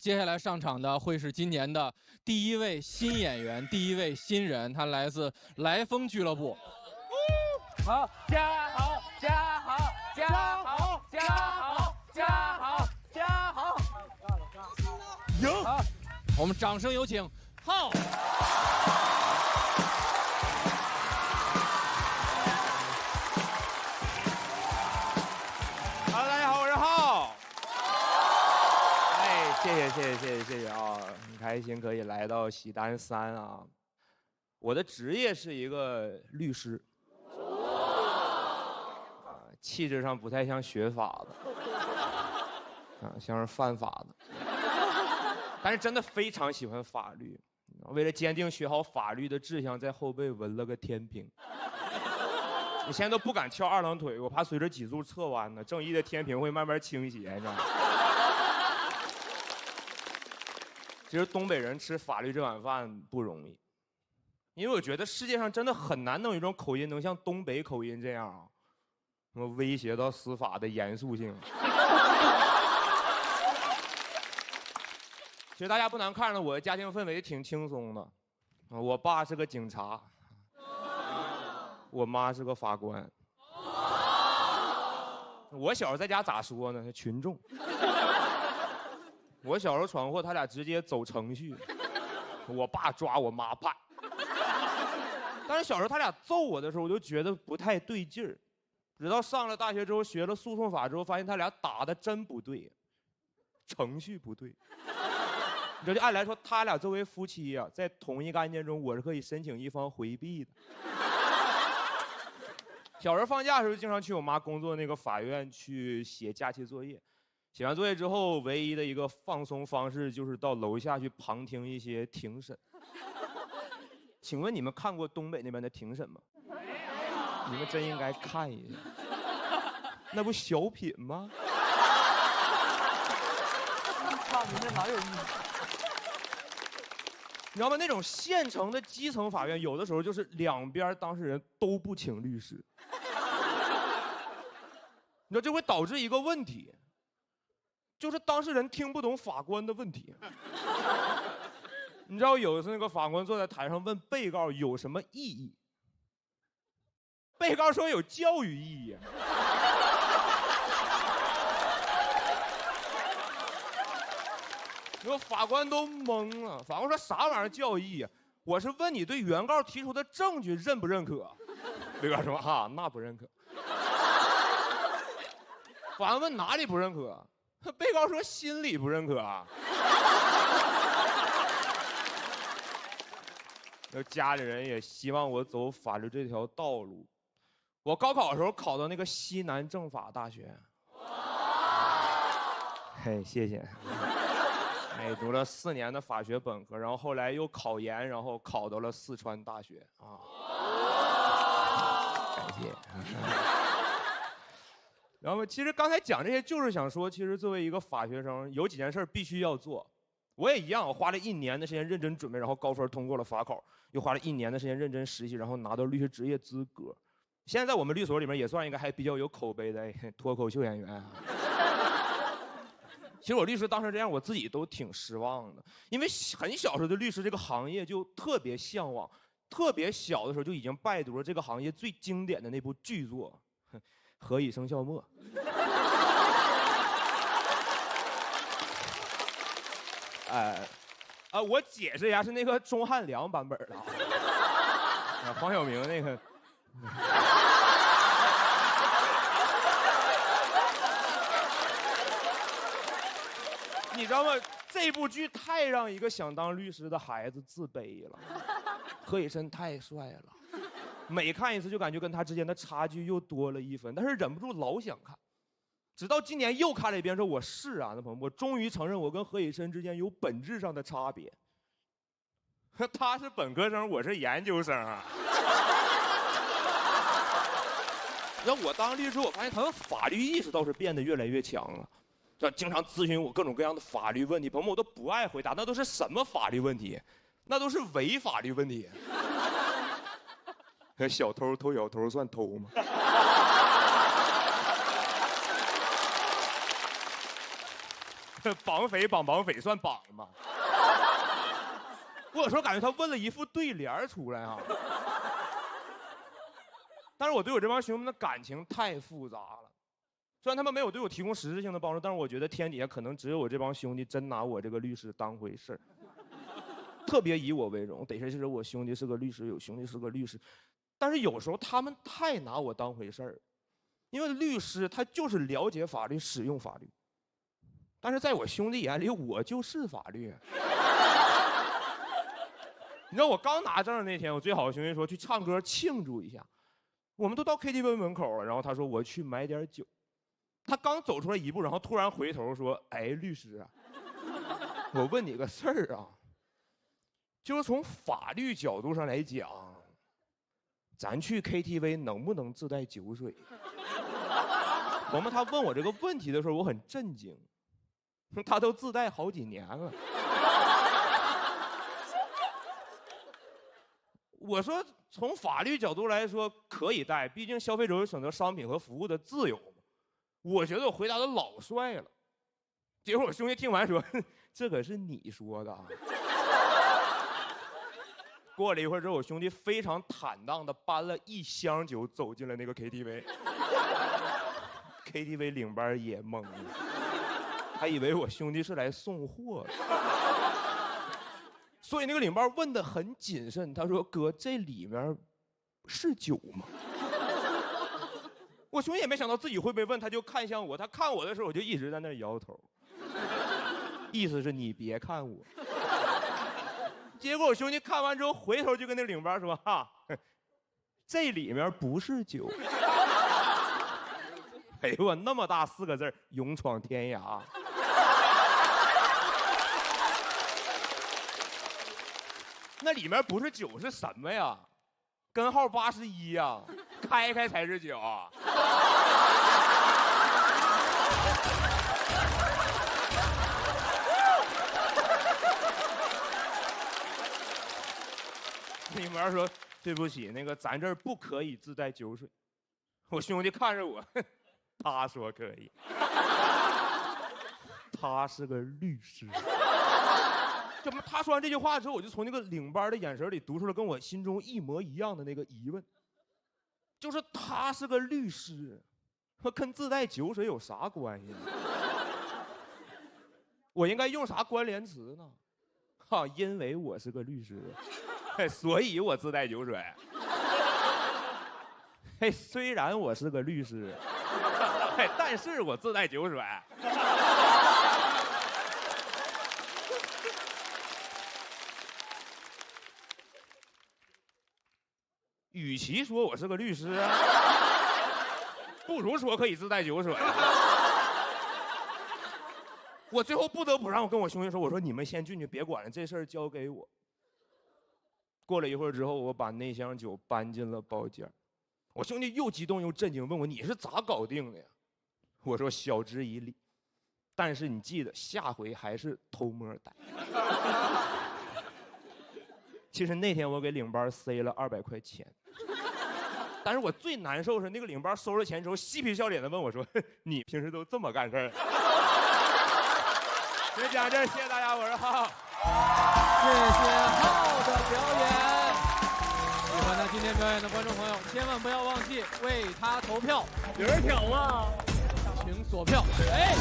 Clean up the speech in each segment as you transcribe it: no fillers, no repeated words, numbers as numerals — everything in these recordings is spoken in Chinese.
接下来上场的会是今年的第一位新演员，第一位新人，他来自来风俱乐部。好，加好，加好，加好，加好，加好，加好，赢！好，我们掌声有请浩。Hello， 大家好，我是浩。谢谢啊，很开心可以来到喜丹3啊。我的职业是一个律师，气质上不太像学法的，像是犯法的，但是真的非常喜欢法律。为了坚定学好法律的志向，在后背纹了个天平。我现在都不敢翘2郎腿，我怕随着脊柱侧弯呢，正义的天平会慢慢倾斜，你知道吗？其实东北人吃法律这碗饭不容易，因为我觉得世界上真的很难能有一种口音能像东北口音这样啊，什么威胁到司法的严肃性。其实大家不难看着我的家庭氛围挺轻松的，我爸是个警察，我妈是个法官。我小时候在家咋说呢？群众。我小时候闯祸，他俩直接走程序，我爸抓我妈判。但是小时候他俩揍我的时候，我就觉得不太对劲儿。直到上了大学之后，学了诉讼法之后，发现他俩打的真不对，程序不对。你知道，就按来说，他俩作为夫妻啊，在同一个案件中，我是可以申请一方回避的。小时候放假的时候，经常去我妈工作那个法院去写假期作业。写完作业之后，唯一的一个放松方式就是到楼下去旁听一些庭审。请问你们看过东北那边的庭审吗？你们真应该看一下，那不小品吗？看你这哪有意思？你知道吗？那种县城的基层法院，有的时候就是两边当事人都不请律师。你知道这会导致一个问题，就是当事人听不懂法官的问题。你知道有一次那个法官坐在台上问被告有什么异议，被告说有教育意义。那个法官都懵了，法官说啥玩意儿教育意义？我是问你对原告提出的证据认不认可？被告说啊，那不认可。法官问哪里不认可？被告说心里不认可啊。家里人也希望我走法律这条道路。我高考的时候考到那个西南政法大学。嘿，谢谢。哎，读了4年的法学本科，然后后来又考研，然后考到了四川大学啊。感谢。然后其实刚才讲这些就是想说，其实作为一个法学生，有几件事必须要做。我也一样，我花了1年的时间认真准备，然后高分通过了法考，又花了1年的时间认真实习，然后拿到律师执业资格。现在在我们律所里面也算一个还比较有口碑的脱口秀演员。其实我律师当成这样，我自己都挺失望的，因为很小时候对律师这个行业就特别向往，特别小的时候就已经拜读了这个行业最经典的那部巨作《何以笙箫默》。我解释一下，是那个钟汉良版本的，黄晓明那个。你知道吗？这部剧太让一个想当律师的孩子自卑了。何以琛太帅了，每看一次就感觉跟他之间的差距又多了1分，但是忍不住老想看。直到今年又看了一遍，说我是啊，那朋友，我终于承认我跟何以琛之间有本质上的差别。他是本科生，我是研究生啊。然后我当律师，我发现他的法律意识倒是变得越来越强了。经常咨询我各种各样的法律问题，朋友们我都不爱回答，那都是什么法律问题？那都是伪法律问题。小偷偷小偷算偷吗？绑匪算绑吗？我有时候感觉他问了一副对联出来啊。但是我对我这帮兄弟们的感情太复杂了，虽然他们没有对我提供实质性的帮助，但是我觉得天底下可能只有我这帮兄弟真拿我这个律师当回事儿，特别以我为荣。得谁是我兄弟是个律师，有兄弟是个律师，但是有时候他们太拿我当回事儿，因为律师他就是了解法律、使用法律，但是在我兄弟眼里，我就是法律。你知道我刚拿证那天，我最好的兄弟说去唱歌庆祝一下。我们都到 KTV 门口了，然后他说我去买点酒。他刚走出来一步，然后突然回头说：“哎，律师啊，我问你个事儿啊，就是从法律角度上来讲，咱去 KTV 能不能自带酒水？”他问我这个问题的时候，我很震惊，他都自带好几年了。我说从法律角度来说可以带，毕竟消费者有选择商品和服务的自由嘛。我觉得我回答的老帅了，结果我兄弟听完说：“这可是你说的啊。”过了一会儿之后，我兄弟非常坦荡的搬了一箱酒走进了那个 KTV。KTV 领班也懵了，还以为我兄弟是来送货的。所以那个领班问得很谨慎，他说：“哥，这里面是酒吗？”我兄弟也没想到自己会被问，他就看向我，他看我的时候，我就一直在那摇头，意思是你别看我。结果我兄弟看完之后，回头就跟那领班说：“哈，这里面不是酒。”哎呦我那么大4个字，勇闯天涯。那里面不是酒是什么呀？根号81呀，开才是酒。领班说：“对不起，那个咱这儿不可以自带酒水。”我兄弟看着我，他说可以。他是个律师。怎么？他说完这句话之后，我就从那个领班的眼神里读出了跟我心中一模一样的那个疑问，就是他是个律师，跟自带酒水有啥关系呢？我应该用啥关联词呢？哈，因为我是个律师，所以我自带酒水。嘿，虽然我是个律师，但是我自带酒水。与其说我是个律师，不如说可以自带酒水。我最后不得不让我跟我兄弟说：“我说你们先进去，别管了，这事儿交给我。”过了一会儿之后，我把那箱酒搬进了包间。我兄弟又激动又震惊，问我：“你是咋搞定的呀？”我说：“晓之以理，但是你记得下回还是偷摸带。”其实那天我给领班塞了200块钱，但是我最难受是那个领班收了钱之后，嬉皮笑脸的问我说：“你平时都这么干事儿？”就讲这，谢谢大家，我是浩。谢谢浩的表演。喜欢他今天表演的观众朋友，千万不要忘记为他投票。有人挑吗？请锁票。哎。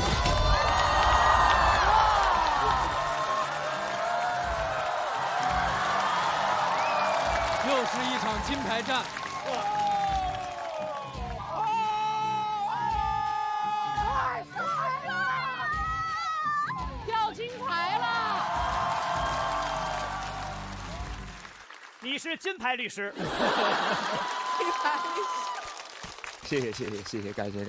又是一场金牌战。太帅了！跳金牌了！你是金牌律师。金牌律师。谢谢，感谢，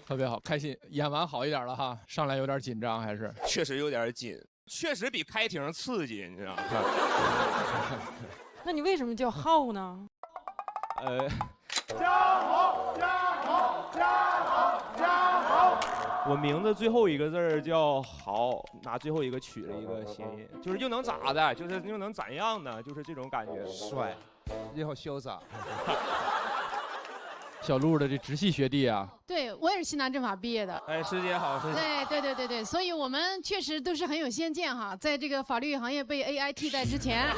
特别好，开心。演完好一点了哈，上来有点紧张，还是确实有点紧，确实比开庭刺激，你知道吗？那你为什么叫浩呢？加好，加好，加好，加好！我名字最后一个字叫豪，拿最后一个取了一个谐音，就是又能咋的，就是又能咋样呢？就是这种感觉。帅，然后潇洒。小鹿的这直系学弟啊。对我也是西南政法毕业的。哎，师姐好，师姐。对，所以我们确实都是很有先见哈，在这个法律行业被 AI 替代之前，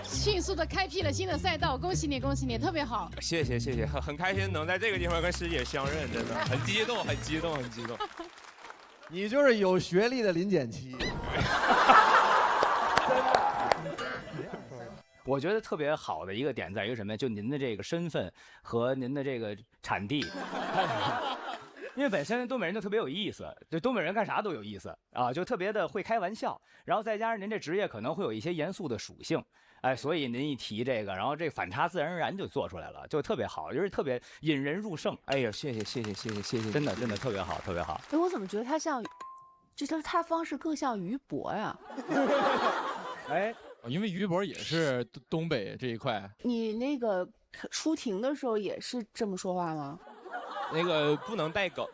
迅速的开辟了新的赛道，恭喜你，恭喜你，特别好。谢谢，很开心能在这个地方跟师姐相认，真的很激动。你就是有学历的林简七。我觉得特别好的一个点在于什么？就您的这个身份和您的这个产地，因为本身东北人就特别有意思，就东北人干啥都有意思啊，就特别的会开玩笑，然后再加上您这职业可能会有一些严肃的属性，哎，所以您一提这个，然后这反差自然而然就做出来了，就特别好，就是特别引人入胜。哎呀，谢谢，真的特别好，特别好。哎，我怎么觉得他像，就是他方式更像于博呀？哎。因为于博也是东北这一块。你那个出庭的时候也是这么说话吗？那个不能带梗。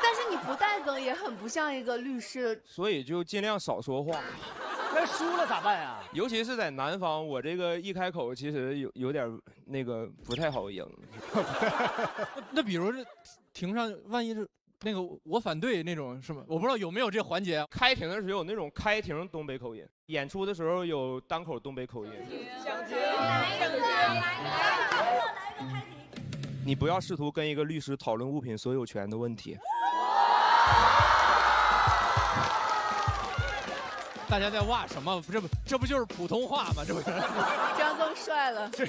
但是你不带梗也很不像一个律师，所以就尽量少说话。那输了咋办呀？尤其是在南方，我这个一开口其实有点那个不太好赢。那比如这庭上万一是。那个我反对那种是吗？我不知道有没有这环节。开庭的时候有那种开庭东北口音，演出的时候有单口东北口音。你不要试图跟一个律师讨论物品所有权的问题。大家在哇什么？这不就是普通话吗？这不是？这样更帅了。是。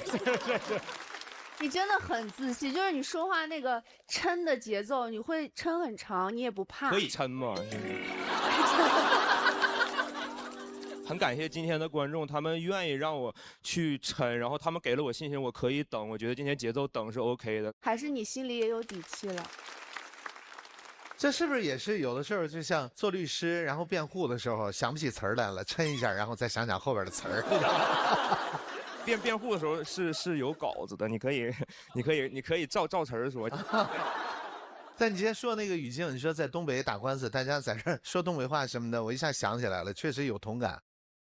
你真的很自信，就是你说话那个抻的节奏，你会抻很长，你也不怕。可以抻吗？很感谢今天的观众，他们愿意让我去抻，然后他们给了我信心，我可以等。我觉得今天节奏等是 OK 的。还是你心里也有底气了？这是不是也是有的时候就像做律师，然后辩护的时候想不起词儿来了，抻一下，然后再想想后边的词儿。辩护的时候是有稿子的，你可以照词儿说。但你今天说那个语境，你说在东北打官司，大家在这儿说东北话什么的，我一下想起来了，确实有同感。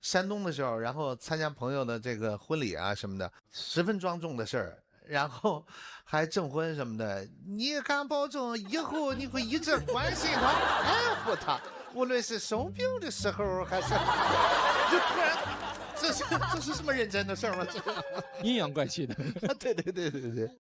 山东的时候，然后参加朋友的这个婚礼啊什么的，十分庄重的事儿，然后还证婚什么的，你敢保证以后你会一直关心他、爱护他，无论是生病的时候还是就突然。这是什么认真的事儿吗？阴阳怪气的。对。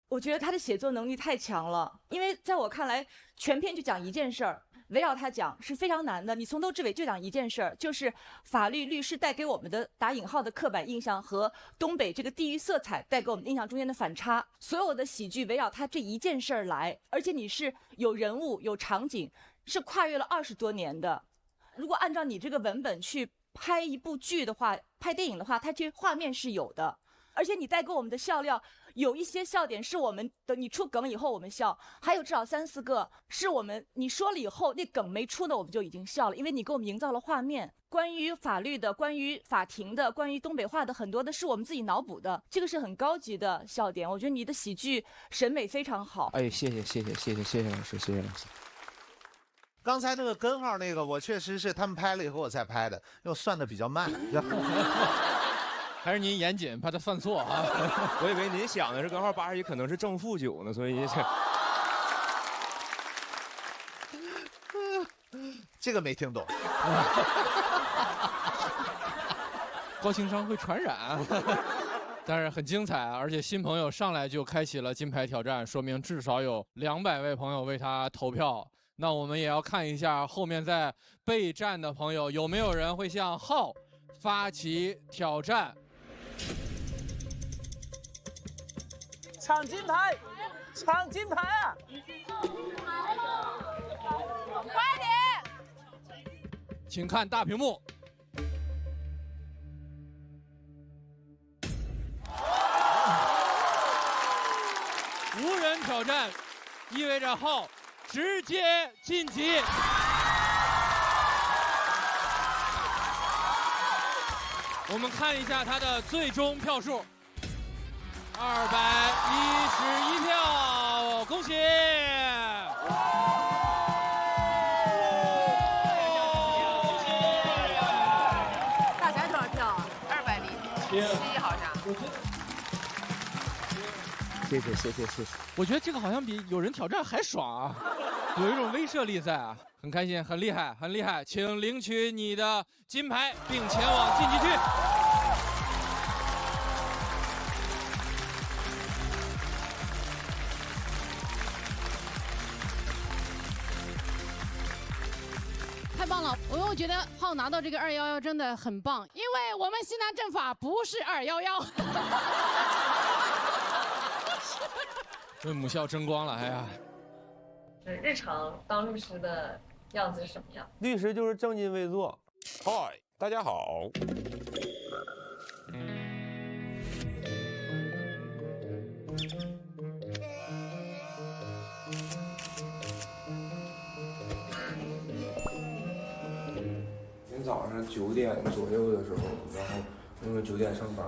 我觉得他的写作能力太强了，因为在我看来，全篇就讲一件事儿，围绕他讲是非常难的。你从头至尾就讲一件事儿，就是法律律师带给我们的打引号的刻板印象和东北这个地域色彩带给我们印象中间的反差。所有的喜剧围绕他这一件事儿来，而且你是有人物有场景，是跨越了20多年的。如果按照你这个文本去拍一部剧的话，拍电影的话，它这画面是有的，而且你带给我们的笑料，有一些笑点是我们等你出梗以后我们笑，还有至少3、4个是我们你说了以后那梗没出呢我们就已经笑了，因为你给我们营造了画面。关于法律的，关于法庭的，关于东北话的，很多的是我们自己脑补的，这个是很高级的笑点。我觉得你的喜剧审美非常好。哎，谢谢老师，谢谢老师。刚才那个根号那个，我确实是他们拍了以后我才拍的，因为我算的比较慢。还是您严谨，怕他犯错啊？我以为您想的是根号81可能是正负9呢，所以这个没听懂。高情商会传染。但是很精彩，而且新朋友上来就开启了金牌挑战，说明至少有200位朋友为他投票。那我们也要看一下后面在备战的朋友有没有人会向浩发起挑战。抢金牌，抢金牌啊！快点！请看大屏幕。无人挑战，意味着浩直接晋级。我们看一下他的最终票数，211票，恭喜！大概多少票啊？207好像。谢谢谢谢谢谢。我觉得这个好像比有人挑战还爽啊，有一种威慑力在啊，很开心，很厉害，很厉害，请领取你的金牌，并前往晋级区。太棒了！我觉得浩拿到这个211真的很棒，因为我们西南政法不是211。为母校争光了，哎呀！日常当律师的样子是什么样？律师就是正襟危坐。嗨，大家好。今天早上9点左右的时候，然后因为9点上班，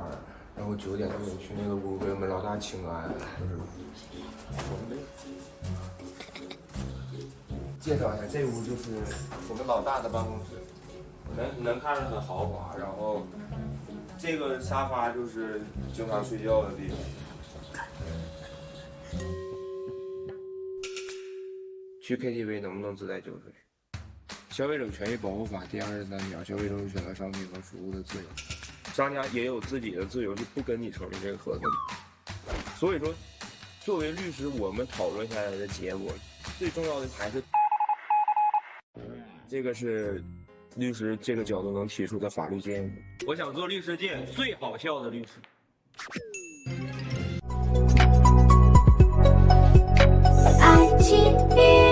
然后9点多去那个屋给我们老大请安，就是介绍一下，这屋就是我们老大的办公室，能看着很豪华，然后这个沙发就是经常睡觉的地方。去 KTV 能不能自带酒水？消费者权益保护法第23条，消费者有选择商品和服务的自由，商家也有自己的自由，是不跟你成立这个合同。所以说，作为律师，我们讨论下来的结果，最重要的还是这个是律师这个角度能提出的法律建议。我想做律师界最好笑的律师。爱情。